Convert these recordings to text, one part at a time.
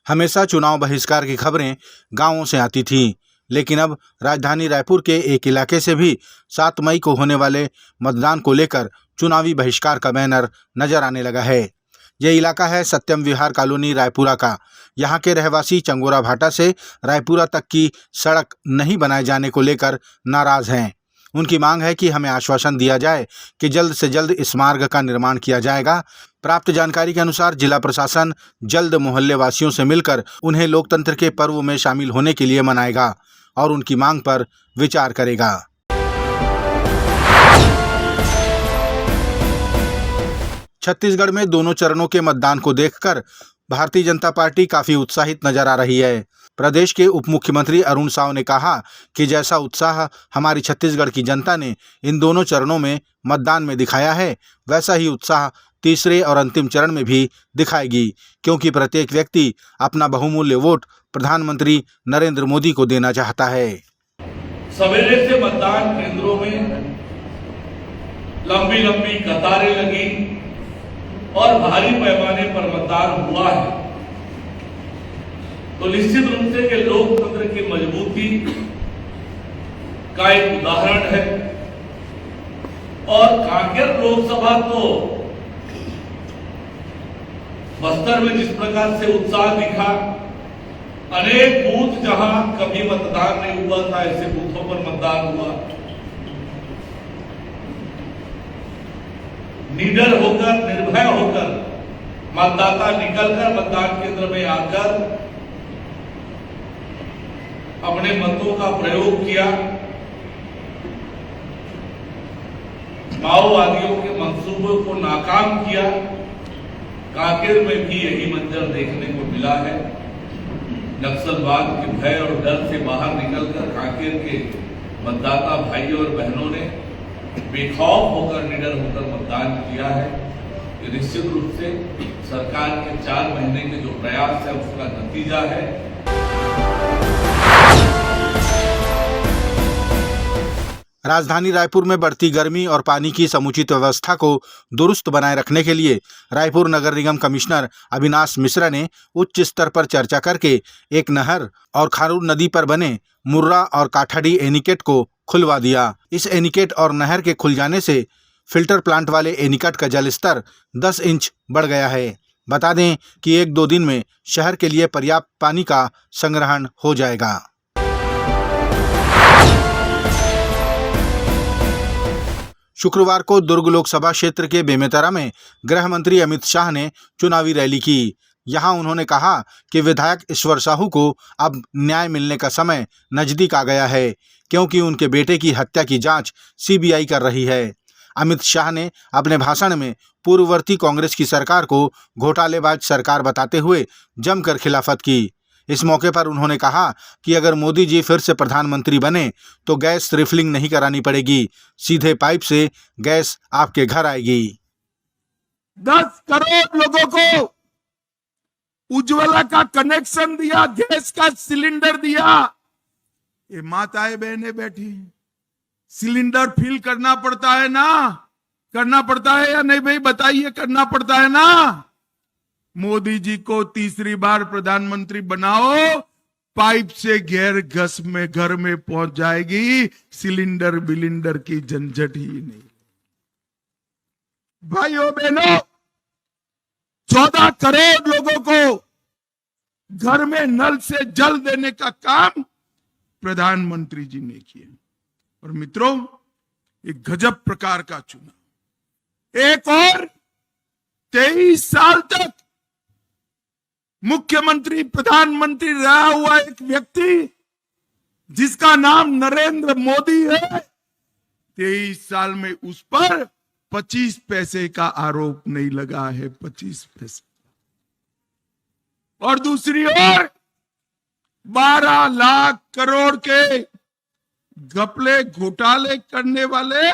हमेशा चुनाव बहिष्कार की खबरें गांवों से आती थीं, लेकिन अब राजधानी रायपुर के एक इलाके से भी 7 मई को होने वाले मतदान को लेकर चुनावी बहिष्कार का बैनर नजर आने लगा है। यह इलाका है सत्यम विहार कॉलोनी रायपुरा का। यहाँ के रहवासी चंगोरा भाटा से रायपुरा तक की सड़क नहीं बनाए जाने को लेकर नाराज हैं। उनकी मांग है कि हमें आश्वासन दिया जाए कि जल्द से जल्द इस मार्ग का निर्माण किया जाएगा। प्राप्त जानकारी के अनुसार जिला प्रशासन जल्द मोहल्ले वासियों से मिलकर उन्हें लोकतंत्र के पर्व में शामिल होने के लिए मनाएगा और उनकी मांग पर विचार करेगा। छत्तीसगढ़ में दोनों चरणों के मतदान को देखकर भारतीय जनता पार्टी काफी उत्साहित नजर आ रही है। प्रदेश के उप मुख्यमंत्री अरुण साव ने कहा कि जैसा उत्साह हमारी छत्तीसगढ़ की जनता ने इन दोनों चरणों में मतदान में दिखाया है, वैसा ही उत्साह तीसरे और अंतिम चरण में भी दिखाएगी, क्योंकि प्रत्येक व्यक्ति अपना बहुमूल्य वोट प्रधानमंत्री नरेंद्र मोदी को देना चाहता है। सवेरे से मतदान केंद्रों में लंबी लंबी कतारें लगी और भारी पैमाने पर मतदान हुआ है, तो निश्चित रूप से कि लोकतंत्र की मजबूती का एक उदाहरण है। और कांकेर लोकसभा तो बस्तर में जिस प्रकार से उत्साह दिखा, अनेक बूथ जहां कभी मतदान नहीं हुआ था, ऐसे बूथों पर मतदान हुआ। निडर होकर, निर्भय होकर मतदाता निकलकर मतदान केंद्र में आकर अपने मतों का प्रयोग किया। माओवादियों के मंसूबों को नाकाम किया। कांकेर में भी यही मंजर देखने को मिला है। नक्सलवाद के भय और डर से बाहर निकलकर कांकेर के मतदाता भाइयों और बहनों ने बेखौफ होकर, निडर होकर मतदान किया है। ये निश्चित रूप से सरकार के 4 महीने के जो प्रयास है उसका नतीजा है। राजधानी रायपुर में बढ़ती गर्मी और पानी की समुचित व्यवस्था को दुरुस्त बनाए रखने के लिए रायपुर नगर निगम कमिश्नर अविनाश मिश्रा ने उच्च स्तर पर चर्चा करके एक नहर और खारून नदी पर बने मुर्रा और काठाडी एनीकट को खुलवा दिया। इस एनीकट और नहर के खुल जाने से फिल्टर प्लांट वाले एनीकट का जल स्तर 10 इंच बढ़ गया है। बता दें कि 1-2 दिन में शहर के लिए पर्याप्त पानी का संग्रहण हो जाएगा। शुक्रवार को दुर्ग लोकसभा क्षेत्र के बेमेतरा में गृह मंत्री अमित शाह ने चुनावी रैली की। यहां उन्होंने कहा कि विधायक ईश्वर साहू को अब न्याय मिलने का समय नजदीक आ गया है, क्योंकि उनके बेटे की हत्या की जांच सीबीआई कर रही है। अमित शाह ने अपने भाषण में पूर्ववर्ती कांग्रेस की सरकार को घोटालेबाज सरकार बताते हुए जमकर खिलाफत की। इस मौके पर उन्होंने कहा कि अगर मोदी जी फिर से प्रधानमंत्री बने तो गैस रिफिलिंग नहीं करानी पड़ेगी, सीधे पाइप से गैस आपके घर आएगी। 10 करोड़ लोगों को उज्ज्वला का कनेक्शन दिया, गैस का सिलेंडर दिया। ये माताएं बहनें बैठी, सिलेंडर फिल करना पड़ता है ना? करना पड़ता है या नहीं भाई, बताइए, करना पड़ता है ना? मोदी जी को तीसरी बार प्रधानमंत्री बनाओ, पाइप से घर में पहुंच जाएगी, सिलेंडर बिलिंडर की झंझट ही नहीं। भाइयों बहनों, 14 करोड़ लोगों को घर में नल से जल देने का काम प्रधानमंत्री जी ने किया। और मित्रों, एक गजब प्रकार का चुनाव। एक और 23 साल तक मुख्यमंत्री प्रधानमंत्री रहा हुआ एक व्यक्ति जिसका नाम नरेंद्र मोदी है, 23 साल में उस पर 25 पैसे का आरोप नहीं लगा है। 25 पैसे। और दूसरी ओर 12 लाख करोड़ के घपले घोटाले करने वाले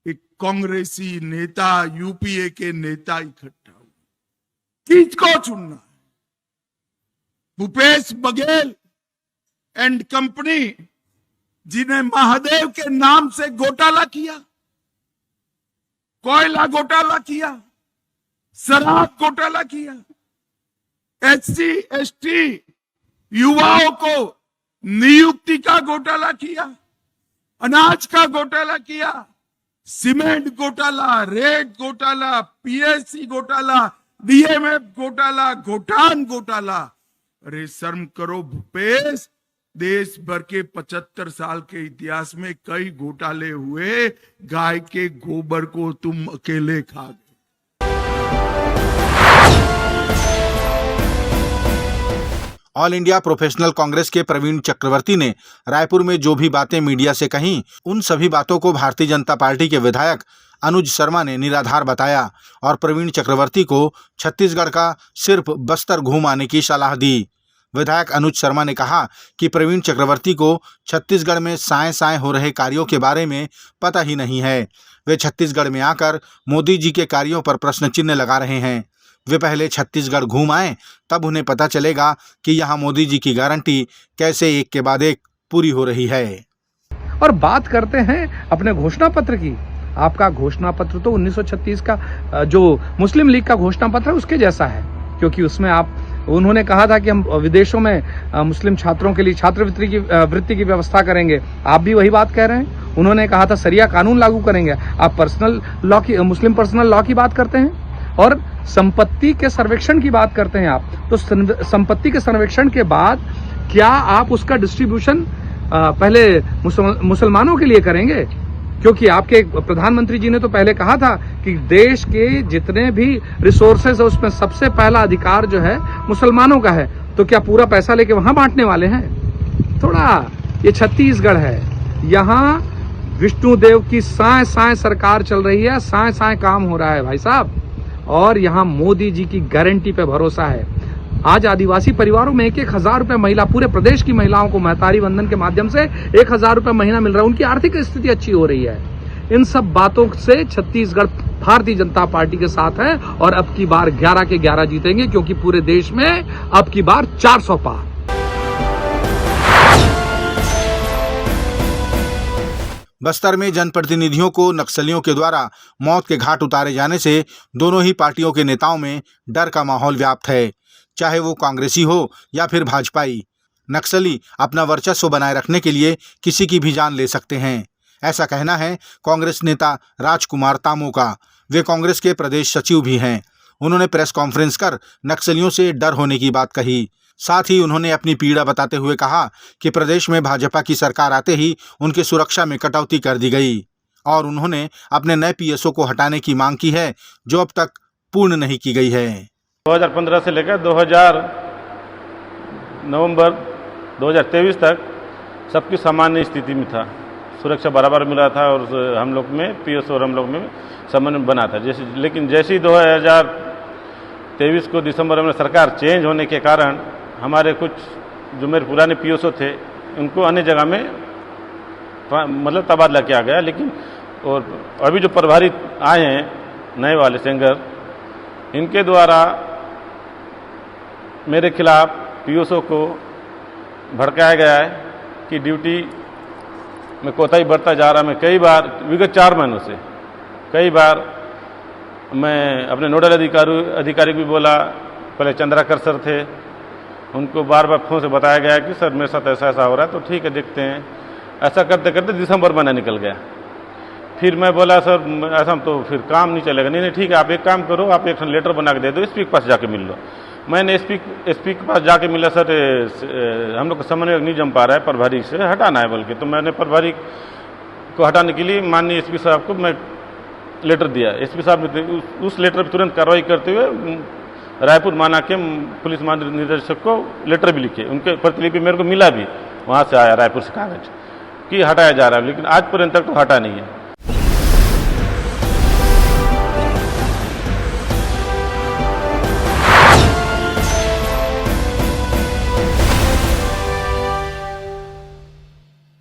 एक कांग्रेसी नेता, यूपीए के नेता इकट्ठा हुए। किसको चुनना है? भूपेश बघेल एंड कंपनी, जिन्हें महादेव के नाम से घोटाला किया, कोयला घोटाला किया, शराब घोटाला किया, SC ST युवाओं को नियुक्ति का घोटाला किया, अनाज का घोटाला किया, सीमेंट घोटाला, रेत घोटाला, PSC घोटाला, DMF घोटाला, घोटान घोटाला। अरे शर्म करो भूपेश, देश भर के 75 साल के इतिहास में कई घोटाले हुए, गाय के गोबर को तुम अकेले खा गए। ऑल इंडिया प्रोफेशनल कांग्रेस के प्रवीण चक्रवर्ती ने रायपुर में जो भी बातें मीडिया से कहीं, उन सभी बातों को भारतीय जनता पार्टी के विधायक अनुज शर्मा ने निराधार बताया और प्रवीण चक्रवर्ती को छत्तीसगढ़ का सिर्फ बस्तर घूम आने की सलाह दी। विधायक अनुज शर्मा ने कहा कि प्रवीण चक्रवर्ती को छत्तीसगढ़ में साएं साएं हो रहे कार्यों के बारे में पता ही नहीं है। वे छत्तीसगढ़ में आकर मोदी जी के कार्यों पर प्रश्न चिन्ह लगा रहे हैं। वे पहले छत्तीसगढ़ घूम आए, तब उन्हें पता चलेगा कि यहाँ मोदी जी की गारंटी कैसे एक के बाद एक पूरी हो रही है। और बात करते हैं अपने घोषणा पत्र की। आपका घोषणा पत्र तो 1936 का जो मुस्लिम लीग का घोषणा पत्र है उसके जैसा है, क्योंकि उसमें उन्होंने कहा था कि हम विदेशों में मुस्लिम छात्रों के लिए छात्रवृत्ति की व्यवस्था करेंगे। आप भी वही बात कह रहे हैं। उन्होंने कहा था सरिया कानून लागू करेंगे। आप पर्सनल लॉ की, मुस्लिम पर्सनल लॉ की बात करते हैं और संपत्ति के सर्वेक्षण की बात करते हैं आप। तो संपत्ति के सर्वेक्षण के बाद क्या आप उसका डिस्ट्रीब्यूशन पहले मुसलमानों के लिए करेंगे? क्योंकि आपके प्रधानमंत्री जी ने तो पहले कहा था कि देश के जितने भी रिसोर्सेज है उसमें सबसे पहला अधिकार जो है मुसलमानों का है। तो क्या पूरा पैसा लेके वहां बांटने वाले हैं? थोड़ा ये छत्तीसगढ़ है, यहाँ विष्णुदेव की साएं साएं सरकार चल रही है, साएं साएं काम हो रहा है भाई साहब, और यहाँ मोदी जी की गारंटी पे भरोसा है। आज आदिवासी परिवारों में 1,000 रुपए महिला, पूरे प्रदेश की महिलाओं को महतारी वंदन के माध्यम से 1,000 रुपए महीना मिल रहा है। उनकी आर्थिक स्थिति अच्छी हो रही है। इन सब बातों से छत्तीसगढ़ भारतीय जनता पार्टी के साथ है और अब की बार 11 के 11 जीतेंगे, क्योंकि पूरे देश में अब की बार 400 पार। बस्तर में जनप्रतिनिधियों को नक्सलियों के द्वारा मौत के घाट उतारे जाने से दोनों ही पार्टियों के नेताओं में डर का माहौल व्याप्त है। चाहे वो कांग्रेसी हो या फिर भाजपाई, नक्सली अपना वर्चस्व बनाए रखने के लिए किसी की भी जान ले सकते हैं। ऐसा कहना है कांग्रेस नेता राजकुमार तामो का। वे कांग्रेस के प्रदेश सचिव भी हैं। उन्होंने प्रेस कॉन्फ्रेंस कर नक्सलियों से डर होने की बात कही। साथ ही उन्होंने अपनी पीड़ा बताते हुए कहा कि प्रदेश में भाजपा की सरकार आते ही उनकी सुरक्षा में कटौती कर दी गई और उन्होंने अपने नए PSO को हटाने की मांग की है, जो अब तक पूर्ण नहीं की गई है। 2015 से लेकर नवंबर 2023 तक सबकी सामान्य स्थिति में था। सुरक्षा बराबर मिला था और हम लोग में PSO और हम लोग में समन्वय बना था। लेकिन जैसे ही 2023 को दिसंबर में सरकार चेंज होने के कारण हमारे कुछ जो मेरे पुराने PSO थे उनको अन्य जगह में मतलब तबादला किया गया। लेकिन और अभी जो प्रभारी आए हैं नए वाले सेंगर, इनके द्वारा मेरे खिलाफ PSO को भड़काया गया है कि ड्यूटी में कोताही बढ़ता जा रहा है। मैं कई बार विगत 4 महीनों से कई बार मैं अपने नोडल अधिकारी भी बोला, पहले चंद्राकर सर थे, उनको बार बार फोन से बताया गया कि सर मेरे साथ ऐसा ऐसा हो रहा है, तो ठीक है देखते हैं। ऐसा करते करते दिसंबर महीना निकल गया। फिर मैं बोला सर ऐसा तो फिर काम नहीं चलेगा। नहीं ठीक है, आप एक काम करो, आप एक लेटर बना के दे दो, SP के पास जाके मिल लो। मैंने SP के पास जाके मिला, सर हम लोग का समन्वय नहीं जम पा रहा है, प्रभारी से हटाना है बल्कि। तो मैंने प्रभारी को हटाने के लिए माननीय SP साहब को मैं लेटर दिया। SP साहब ने उस लेटर पर तुरंत कार्रवाई करते हुए रायपुर माना के पुलिस महानिदेशक को लेटर भी लिखे। उनके प्रतिलिपि मेरे को मिला भी, वहाँ से आया रायपुर से कागज कि हटाया जा रहा है, लेकिन आज पर्यंत तक तो हटा नहीं है।